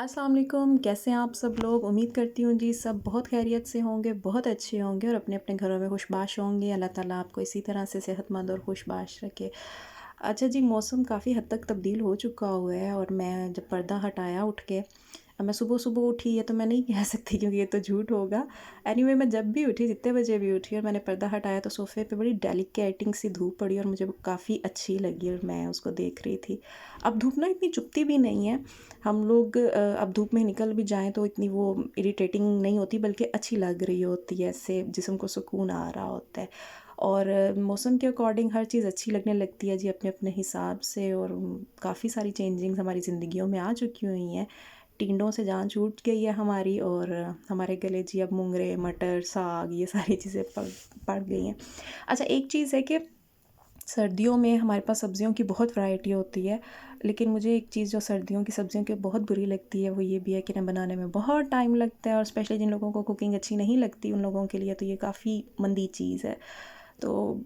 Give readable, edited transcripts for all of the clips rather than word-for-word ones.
अस्सलाम वालेकुम, कैसे हैं आप सब लोग? उम्मीद करती हूँ जी सब बहुत खैरियत से होंगे, बहुत अच्छे होंगे और अपने-अपने घरों में खुशबाश होंगे। अल्लाह ताला आपको इसी तरह से सेहतमंद और खुशबाश रखे। अच्छा जी, मौसम काफ़ी हद तक तब्दील हो चुका हुआ है और मैं जब पर्दा हटाया उठ के, अब मैं सुबह-सुबह उठी ये तो मैं नहीं कह सकती क्योंकि ये तो झूठ होगा। एनीवे मैं जब भी उठी, जितने बजे भी उठी और मैंने पर्दा हटाया तो सोफ़े पे बड़ी डेलिकेटिंग सी धूप पड़ी और मुझे वो काफ़ी अच्छी लगी और मैं उसको देख रही थी। अब धूप ना इतनी चुभती भी नहीं है। हम लोग अब धूप में निकल भी जाएँ तो इतनी वो इरिटेटिंग नहीं होती बल्कि अच्छी लग रही होती है, इससे जिस्म को सुकून आ रहा होता है। और मौसम के अकॉर्डिंग हर चीज़ अच्छी लगने लगती है जी अपने-अपने हिसाब से और काफ़ी सारी चेंजिंग्स हमारी ज़िंदगियों में आ चुकी हुई हैं। टिंडों से जान छूट गई है हमारी और हमारे गले जी अब मुंगरे, मटर, साग ये सारी चीज़ें पड़ गई हैं। अच्छा एक चीज़ है कि सर्दियों में हमारे पास सब्जियों की बहुत वैरायटी होती है, लेकिन मुझे एक चीज़ जो सर्दियों की सब्जियों की बहुत बुरी लगती है वो ये भी है कि इन्हें बनाने में बहुत टाइम लगता है और स्पेशली जिन लोगों को कुकिंग अच्छी नहीं लगती उन लोगों के लिए तो ये काफ़ी मंदी चीज़ है। तो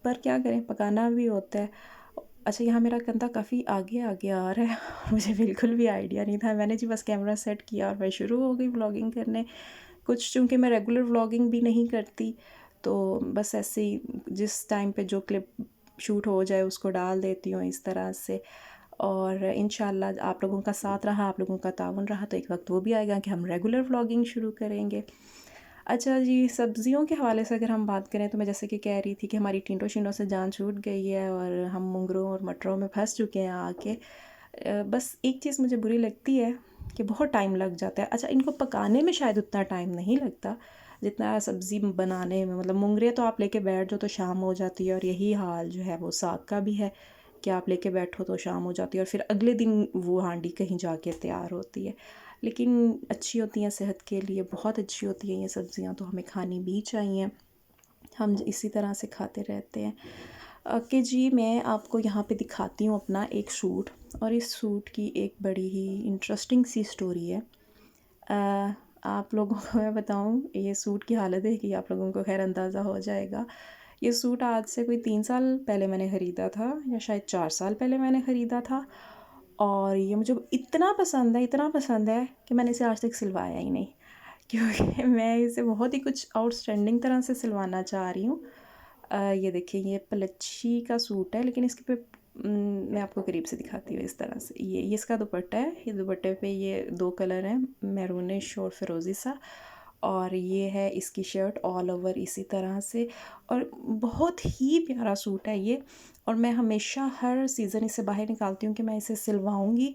पर क्या करें पकाना भी होता है। अच्छा यहाँ मेरा कंधा काफ़ी आगे-आगे आ रहा है मुझे बिल्कुल भी आइडिया नहीं था। मैंने जी बस कैमरा सेट किया और मैं शुरू हो गई व्लॉगिंग करने। कुछ चूँकि मैं रेगुलर व्लॉगिंग भी नहीं करती, तो बस ऐसे ही जिस टाइम पे जो क्लिप शूट हो जाए उसको डाल देती हूँ इस तरह से। और इंशाल्लाह आप लोगों का साथ रहा, आप लोगों का ताउन रहा तो एक वक़्त वो भी आएगा कि हम रेगुलर व्लॉगिंग शुरू करेंगे। अच्छा जी, सब्ज़ियों के हवाले से अगर हम बात करें तो मैं जैसे कि कह रही थी कि हमारी टिंडों-शिंडों से जान छूट गई है और हम मुंगरों और मटरों में फँस चुके हैं आके। बस एक चीज़ मुझे बुरी लगती है कि बहुत टाइम लग जाता है। अच्छा इनको पकाने में शायद उतना टाइम नहीं लगता, जितना सब्ज़ी बनाने में मतलब मुंगरे तो आप लेके बैठ जाओ तो शाम हो जाती है और यही हाल जो है वो साग का भी है कि आप लेके बैठो तो शाम हो जाती है और फिर अगले दिन वो हांडी कहीं जाके तैयार होती है। लेकिन अच्छी होती हैं सेहत के लिए, बहुत अच्छी होती हैं ये सब्ज़ियाँ तो हमें खानी भी चाहिए। हम इसी तरह से खाते रहते हैं। कि जी मैं आपको यहाँ पे दिखाती हूँ अपना एक सूट और इस सूट की एक बड़ी ही इंटरेस्टिंग सी स्टोरी है। आप लोगों को मैं बताऊँ ये सूट की हालत है कि आप लोगों को ख़ैर अंदाज़ा हो जाएगा। ये सूट आज से कोई 3 साल पहले मैंने ख़रीदा था या शायद 4 साल पहले मैंने ख़रीदा था और ये मुझे इतना पसंद है कि मैंने इसे आज तक सिलवाया ही नहीं क्योंकि मैं इसे बहुत ही कुछ आउटस्टैंडिंग तरह से सिलवाना चाह रही हूँ। ये देखिए ये पलच्छी का सूट है लेकिन इसके पे मैं आपको करीब से दिखाती हूँ इस तरह से ये इसका दुपट्टा है। ये दुपट्टे पे ये 2 कलर हैं मैरूनिश और फिरोज़ी सा और ये है इसकी शर्ट ऑल ओवर इसी तरह से और बहुत ही प्यारा सूट है ये और मैं हमेशा हर सीज़न इसे बाहर निकालती हूँ कि मैं इसे सिलवाऊँगी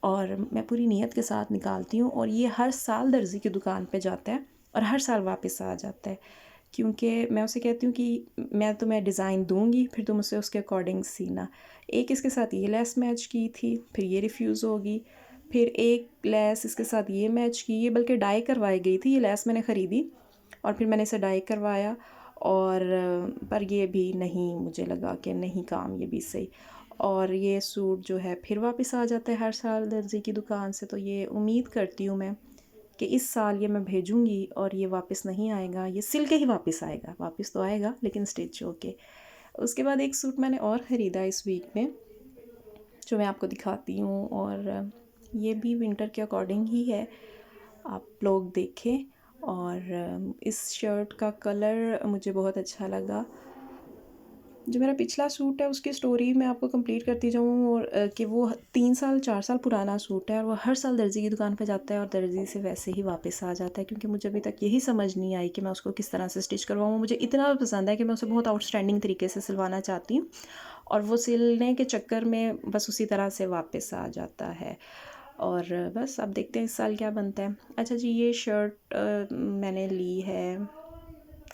और मैं पूरी नीयत के साथ निकालती हूँ और ये हर साल दर्जी की दुकान पे जाता है और हर साल वापस आ जाता है क्योंकि मैं उसे कहती हूँ कि मैं तुम्हें डिज़ाइन दूँगी फिर तुम उसे उसके अकॉर्डिंग सीना। एक इसके साथ ये लेस मैच की थी फिर ये रिफ्यूज़ होगी फिर एक लेस इसके साथ ये मैच की ये बल्कि डाई करवाई गई थी ये लेस मैंने ख़रीदी और फिर मैंने इसे डाई करवाया और पर ये भी नहीं मुझे लगा कि नहीं काम ये भी सही और ये सूट जो है फिर वापस आ जाता है हर साल दर्जी की दुकान से तो ये उम्मीद करती हूँ मैं कि इस साल ये मैं भेजूँगी और ये वापस नहीं आएगा ये सिल के ही वापस आएगा वापस तो आएगा लेकिन स्टिच होके। उसके बाद एक सूट मैंने और ख़रीदा इस वीक में जो मैं आपको दिखाती हूँ और ये भी विंटर के अकॉर्डिंग ही है आप लोग देखें और इस शर्ट का कलर मुझे बहुत अच्छा लगा। जो मेरा पिछला सूट है उसकी स्टोरी मैं आपको कंप्लीट करती जाऊँ और कि वो 3 साल 4 साल पुराना सूट है और वो हर साल दर्जी की दुकान पे जाता है और दर्जी से वैसे ही वापस आ जाता है क्योंकि मुझे अभी तक यही समझ नहीं आई कि मैं उसको किस तरह से स्टिच करवाऊँ। मुझे इतना पसंद है कि मैं उसे बहुत आउटस्टैंडिंग तरीके से सिलवाना चाहती हूँ और वो सिलने के चक्कर में बस उसी तरह से वापस आ जाता है और बस अब देखते हैं इस साल क्या बनता है। अच्छा जी ये शर्ट मैंने ली है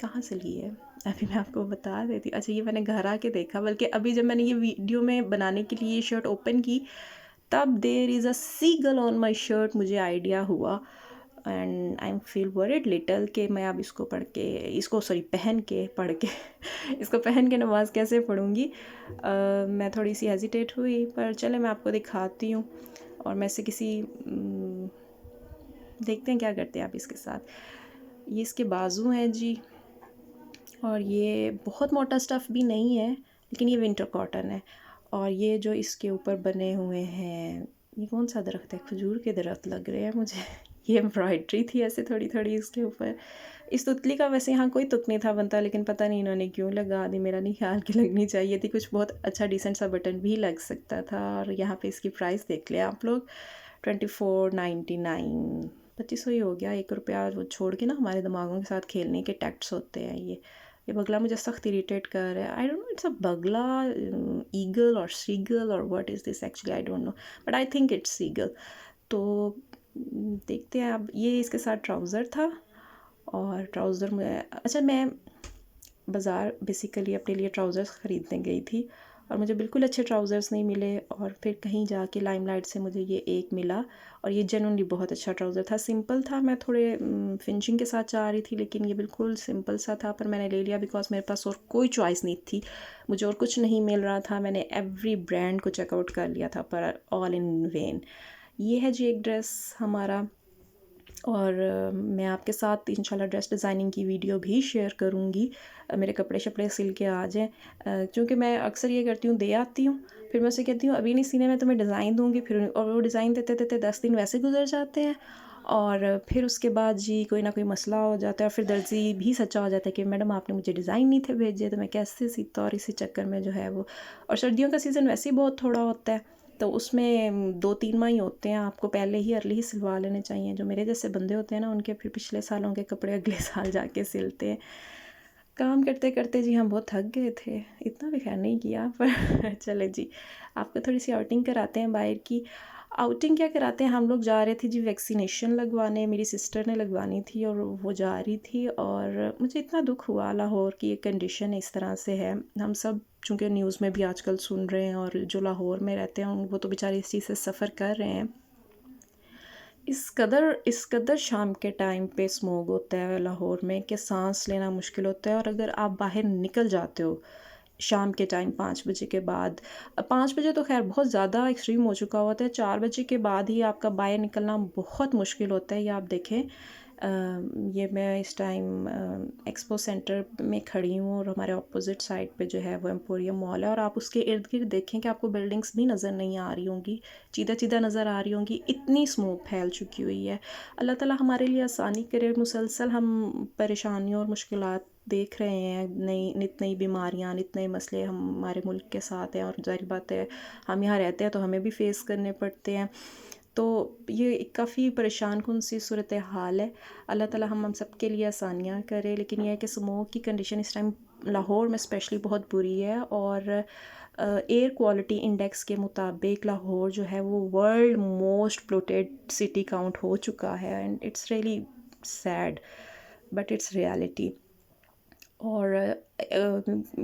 कहाँ से ली है अभी मैं आपको बता देती हूँ। अच्छा ये मैंने घर आके देखा बल्कि अभी जब मैंने ये वीडियो में बनाने के लिए ये शर्ट ओपन की तब there is a seagull on my shirt मुझे आइडिया हुआ and I am feel worried little कि मैं अब इसको पढ़ के इसको सॉरी पहन के पढ़ के इसको पहन के नमाज़ कैसे पढ़ूँगी। मैं थोड़ी सी हेजिटेट हुई पर चले मैं आपको दिखाती हूँ और मैं से किसी देखते हैं क्या करते हैं आप इसके साथ। ये इसके बाजू हैं जी और ये बहुत मोटा स्टफ़ भी नहीं है लेकिन ये विंटर कॉटन है और ये जो इसके ऊपर बने हुए हैं ये कौन सा दरख्त है? खजूर के दरख्त लग रहे हैं मुझे। ये एम्ब्रॉयड्री थी ऐसे थोड़ी थोड़ी इसके ऊपर। इस तुतली का वैसे यहाँ कोई तुक नहीं था बनता, लेकिन पता नहीं इन्होंने क्यों लगा दी। मेरा नहीं ख्याल कि लगनी चाहिए थी, कुछ बहुत अच्छा डिसेंट सा बटन भी लग सकता था। और यहाँ पे इसकी प्राइस देख लिया आप लोग, 24.99, 2500 ही हो गया। 1 रुपया वो छोड़ के ना हमारे दिमागों के साथ खेलने के टैक्ट्स होते हैं ये बगला मुझे सख्त इरिटेट कर रहा है। I don't know it's a बगला, ईगल और सीगल और what is this actually, I don't know, but I think it's seagull. तो देखते हैं अब। ये इसके साथ ट्राउज़र था, और ट्राउज़र में अच्छा, मैं बाज़ार बेसिकली अपने लिए ट्राउज़र्स ख़रीदने गई थी और मुझे बिल्कुल अच्छे ट्राउज़र्स नहीं मिले, और फिर कहीं जाके लाइमलाइट से मुझे ये एक मिला, और ये जेन्युइनली बहुत अच्छा ट्राउज़र था। सिंपल था, मैं थोड़े फिनिशिंग के साथ चाह रही थी, लेकिन ये बिल्कुल सिंपल सा था, पर मैंने ले लिया बिकॉज मेरे पास और कोई चॉइस नहीं थी, मुझे और कुछ नहीं मिल रहा था। मैंने एवरी ब्रांड को चेकआउट कर लिया था, पर ऑल इन वेन। ये है जी एक ड्रेस हमारा, और मैं आपके साथ इंशाल्लाह ड्रेस डिज़ाइनिंग की वीडियो भी शेयर करूँगी। मेरे कपड़े शपड़े सिल के आ जाएँ, क्योंकि मैं अक्सर ये करती हूँ, दे आती हूँ, फिर मैं उसे कहती हूँ अभी नहीं सीने, मैं तुम्हें डिज़ाइन दूँगी, फिर और वो डिज़ाइन देते देते 10 दिन वैसे गुजर जाते हैं, और फिर उसके बाद जी कोई ना कोई मसला हो जाता है, और फिर दर्जी भी सच्चा हो जाता है कि मैडम आपने मुझे डिज़ाइन नहीं थे भेजे, तो मैं कैसे सीता, और इसी चक्कर में जो है वो। और सर्दियों का सीज़न वैसे ही बहुत थोड़ा होता है, तो उसमें 2-3 माह ही होते हैं, आपको पहले ही अर्ली ही सिलवा लेने चाहिए। जो मेरे जैसे बंदे होते हैं ना, उनके फिर पिछले सालों के कपड़े अगले साल जाके सिलते हैं। काम करते करते जी हम बहुत थक गए थे, इतना भी खैर नहीं किया पर चले जी, आपको थोड़ी सी आउटिंग कराते हैं बाहर की। आउटिंग क्या कराते हैं, हम लोग जा रहे थे जी वैक्सीनेशन लगवाने, मेरी सिस्टर ने लगवानी थी और वो जा रही थी, और मुझे इतना दुख हुआ, लाहौर की एक कंडीशन इस तरह से है। हम सब चूँकि न्यूज़ में भी आजकल सुन रहे हैं, और जो लाहौर में रहते हैं वो तो बेचारे इस चीज़ से सफ़र कर रहे हैं। इस कदर शाम के टाइम पे स्मोग होता है लाहौर में कि सांस लेना मुश्किल होता है, और अगर आप बाहर निकल जाते हो शाम के टाइम 5 बजे के बाद, 5 बजे तो खैर बहुत ज़्यादा एक्सट्रीम हो चुका होता है, 4 बजे के बाद ही आपका बाहर निकलना बहुत मुश्किल होता है। ये आप देखें, ये मैं इस टाइम एक्सपो सेंटर में खड़ी हूँ, और हमारे ऑपोजिट साइड पे जो है वो एम्पोरियम मॉल है, और आप उसके इर्द गिर्द देखें कि आपको बिल्डिंग्स भी नज़र नहीं आ रही होंगी, चीदा चीदा नज़र आ रही होंगी, इतनी स्मोक फैल चुकी हुई है। अल्लाह ताला हमारे लिए आसानी करे। मुसलसल हम परेशानियों और मुश्किलात देख रहे हैं, नई नित नई बीमारियाँ, नित नए मसले हमारे मुल्क के साथ हैं, और ज़ाहिर बात है हम यहाँ रहते हैं तो हमें भी फेस करने पड़ते हैं। तो ये एक काफ़ी परेशान कुन सी सूरत हाल है। अल्लाह ताला हम सब के लिए आसानियाँ करे, लेकिन यह है कि स्मोक की कंडीशन इस टाइम लाहौर में स्पेशली बहुत बुरी है, और एयर क्वालिटी इंडेक्स के मुताबिक लाहौर जो है वो world most polluted city count हो चुका है, and it's really sad, but it's reality. और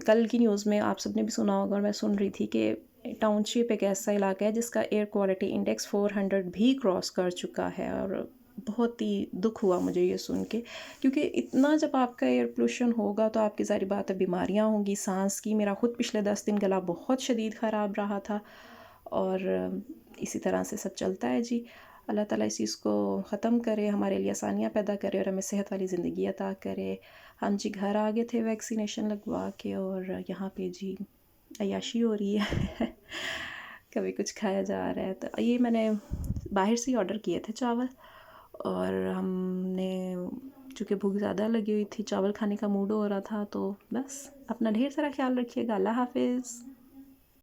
कल की न्यूज़ में आप सबने भी सुना होगा, और मैं सुन रही थी कि टाउनशिप एक ऐसा इलाका है जिसका एयर क्वालिटी इंडेक्स 400 भी क्रॉस कर चुका है, और बहुत ही दुख हुआ मुझे ये सुन के, क्योंकि इतना जब आपका एयर पोल्यूशन होगा तो आपकी ज़ाहिर बात है बीमारियाँ होंगी सांस की। मेरा ख़ुद पिछले 10 दिन गला बहुत शदीद ख़राब रहा था, और इसी तरह से सब चलता है जी। अल्लाह ताला इस चीज़ को ख़त्म करे, हमारे लिए आसानियाँ पैदा करे, और हमें सेहत वाली ज़िंदगी अता करे। हम जी घर आ गए थे वैक्सीनेशन लगवा के, और यहाँ पे जी अय्याशी हो रही है कभी कुछ खाया जा रहा है। तो ये मैंने बाहर से ही ऑर्डर किए थे चावल, और हमने चूँकि भूख ज़्यादा लगी हुई थी, चावल खाने का मूड हो रहा था, तो बस अपना ढेर सारा ख्याल रखिएगा। अल्लाह हाफ़िज़।